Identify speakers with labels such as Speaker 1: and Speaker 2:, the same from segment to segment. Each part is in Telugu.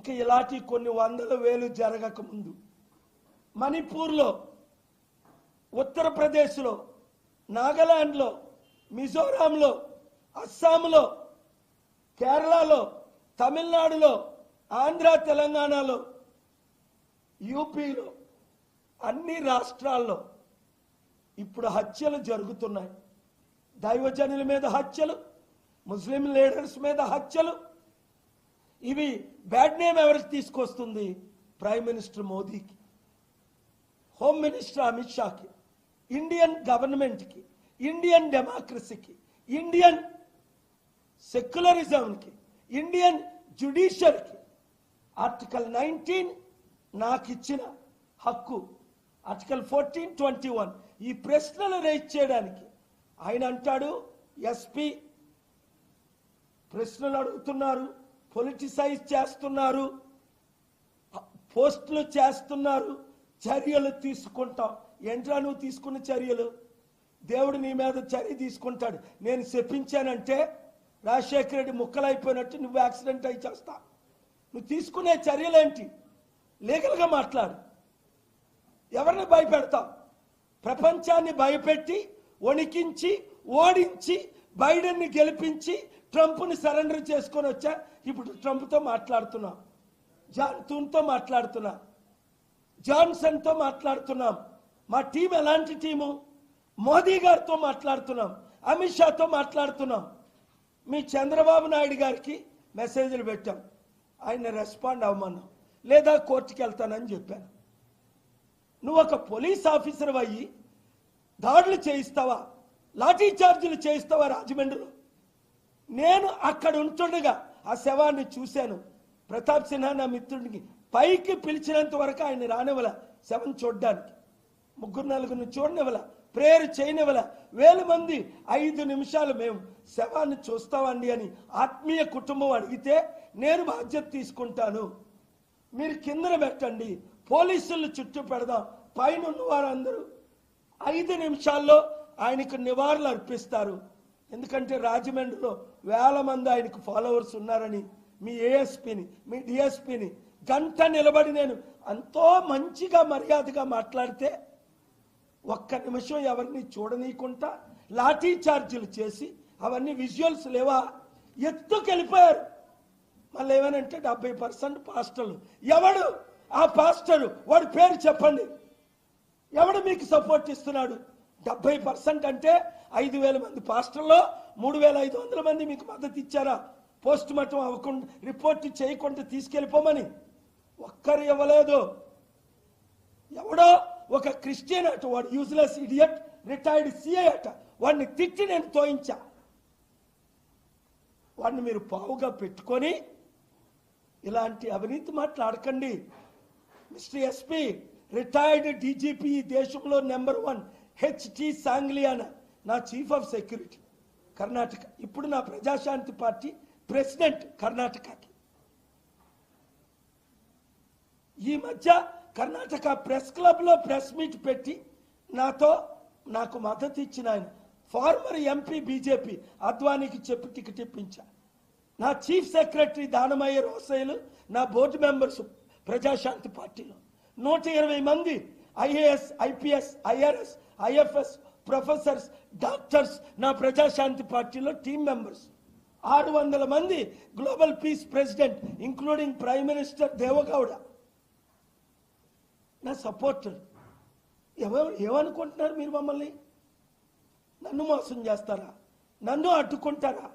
Speaker 1: ఇక ఇలాంటి కొన్ని వందల వేలు జరగక ముందు మణిపూర్లో, ఉత్తరప్రదేశ్లో, నాగాలాండ్లో, మిజోరాంలో, అస్సాంలో, కేరళలో, తమిళనాడులో, ఆంధ్ర తెలంగాణలో, యూపీలో, అన్ని రాష్ట్రాల్లో ఇప్పుడు హత్యలు జరుగుతున్నాయి. దైవజనుల మీద హత్యలు, ముస్లిం లీడర్స్ మీద హత్యలు. ఇవి బ్యాడ్ నేమ్ ఎవరికి తీసుకొస్తుంది? ప్రైమ్ మినిస్టర్ మోదీకి, హోమ్ మినిస్టర్ అమిత్ షాకి, ఇండియన్ గవర్నమెంట్కి, ఇండియన్ డెమోక్రసీకి, ఇండియన్ సెక్యులరిజంకి, ఇండియన్ జ్యుడిషియరీకి. ఆర్టికల్ 19 నాకు ఇచ్చిన హక్కు, ఆర్టికల్ 14, 21 ఈ ప్రశ్నలు రైజ్ చేయడానికి ఆయన అంటాడు, ఎస్పీ ప్రశ్నలు అడుగుతున్నారు, పొలిటిసైజ్ చేస్తున్నారు, పోస్టులు చేస్తున్నారు, చర్యలు తీసుకుంటాం. ఏంట్రా నువ్వు తీసుకున్న చర్యలు? దేవుడు నీ మీద చర్య తీసుకుంటాడు. నేను చెప్పించానంటే రాజశేఖర రెడ్డి ముక్కలైపోయినట్టు నువ్వు యాక్సిడెంట్ అయి చేస్తా. నువ్వు తీసుకునే చర్యలేంటి? లీగల్గా మాట్లాడు. ఎవరిని భయపెడతావు? ప్రపంచాన్ని భయపెట్టి, వణికించి, ఓడించి, బైడెన్ని గెలిపించి, ట్రంప్ని సరెండర్ చేసుకొని వచ్చా. ఇప్పుడు ట్రంప్తో మాట్లాడుతున్నాం, జాన్ తూన్తో మాట్లాడుతున్నాం, జాన్సన్తో మాట్లాడుతున్నాం. మా టీం ఎలాంటి టీము? మోదీ గారితో మాట్లాడుతున్నాం, అమిత్ షాతో మాట్లాడుతున్నాం. మీ చంద్రబాబు నాయుడు గారికి మెసేజ్లు పెట్టాం, ఆయన రెస్పాండ్ అవ్వమన్నాం, లేదా కోర్టుకి వెళ్తానని చెప్పాను. నువ్వు ఒక పోలీస్ ఆఫీసర్ అయ్యి దాడులు చేయిస్తావా? లాఠీ చార్జీలు చేయిస్తావా రాజమండ్రిలో? నేను అక్కడ ఉంటుండగా ఆ శవాన్ని చూశాను. ప్రతాప్ సిన్హా నా మిత్రుడికి పైకి పిలిచినంత వరకు ఆయన రానివ్వల, శవం చూడ్డానికి. 3-4 చూడనివ్వల, ప్రేయర్ చేయనివ్వల. 1000 మంది 5 నిమిషాలు మేము శవాన్ని చూస్తామండి అని ఆత్మీయ కుటుంబం అడిగితే నేను బాధ్యత తీసుకుంటాను, మీరు కిందన పెట్టండి, పోలీసులు చుట్టూ పెడదాం. పైన ఉన్న వారందరూ 5 నిమిషాల్లో ఆయనకు నివాళులు అర్పిస్తారు. ఎందుకంటే రాజమండ్రిలో 1000 మంది ఆయనకు ఫాలోవర్స్ ఉన్నారని మీ ఏఎస్పీని, మీ డిఎస్పీని గంట నిలబడి నేను ఎంతో మంచిగా మర్యాదగా మాట్లాడితే 1 నిమిషం ఎవరిని చూడనీయకుండా లాఠీ చార్జీలు చేసి అవన్నీ విజువల్స్ లేవా? ఎత్తుకెళ్ళిపోయారు. మళ్ళీ ఏమనంటే 70% పాస్టర్లు. ఎవడు ఆ పాస్టరు? వాడి పేరు చెప్పండి. ఎవడు మీకు సపోర్ట్ ఇస్తున్నాడు? 70% అంటే 5000 మంది పాస్టర్లో 3500 మంది మీకు మద్దతు ఇచ్చారా? పోస్ట్ మార్టం అవ్వకుండా, రిపోర్ట్ చేయకుండా తీసుకెళ్ళిపోమని ఒక్కరు ఇవ్వలేదు. ఎవడో ఒక క్రిస్టియన్ అట, వాడు యూజ్లెస్ ఇడియట్, రిటైర్డ్ సిఐ అట, వాడిని తిట్టి నేను తోయించా. వాడిని మీరు పావుగా పెట్టుకొని ఇలాంటి అవినీతి మాట్లాడకండి. మిస్టర్ ఎస్పీ, రిటైర్డ్ డీజీపీ, దేశంలో నెంబర్ 1 హెచ్టి సాంగ్లియానా నా చీఫ్ ఆఫ్ సెక్యూరిటీ కర్ణాటక, ఇప్పుడు నా ప్రజాశాంతి పార్టీ ప్రెసిడెంట్ కర్ణాటకకి. ఈ మధ్య కర్ణాటక ప్రెస్ క్లబ్లో ప్రెస్ మీట్ పెట్టి నాకు మద్దతు ఇచ్చిన ఆయన ఫార్మర్ ఎంపీ బీజేపీ అద్వానీకి చెప్పి టికెట్ ఇప్పించా. నా చీఫ్ సెక్రటరీ దానమయ్య రోసయ్యలు నా బోర్డు మెంబర్స్ ప్రజాశాంతి పార్టీలో 120 మంది IAS, IPS, IRS, IFS professors, doctors నా ప్రజాశాంతి పార్టీలో టీమ్ మెంబర్స్. 600 మంది global peace president including prime minister Deve Gowda నా సపోర్టర్. ఏమనుకుంటున్నారు మీరు? మమ్మల్ని నన్ను మోసం చేస్తారా? నన్ను అడ్డుకుంటారా?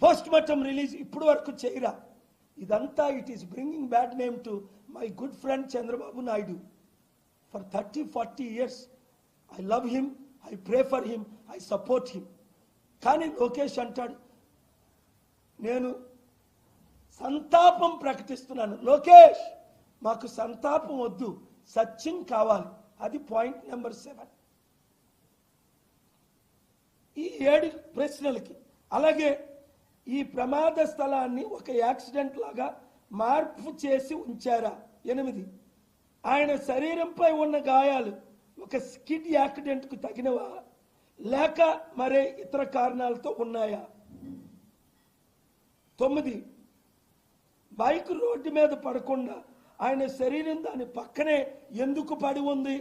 Speaker 1: పోస్ట్ మార్టం రిలీజ్ ఇప్పుడు వరకు చేయరా? ఇదంతా it is bringing bad name to my good friend Chandrababu Naidu. For 30-40 years I love him, I pray for him, I support him. కానీ లోకేష్ అంటాడు నేను సంతాపం ప్రకటిస్తున్నాను. లోకేష్, మాకు సంతాపం వద్దు, సత్యం కావాలి. అది పాయింట్ నెంబర్ 7. ఈ 7 ప్రశ్నలకి. అలాగే ఈ ప్రమాద స్థలాన్ని ఒక యాక్సిడెంట్ లాగా మార్పు చేసి ఉంచారా? 8. ఆయన శరీరంపై ఉన్న గాయాలు ఒక స్కిడ్ యాక్సిడెంట్కు తగినవా లేక మరే ఇతర కారణాలతో ఉన్నాయా? 9. బైక్ రోడ్డు మీద పడకుండా ఆయన శరీరం దాని పక్కనే ఎందుకు పడి ఉంది?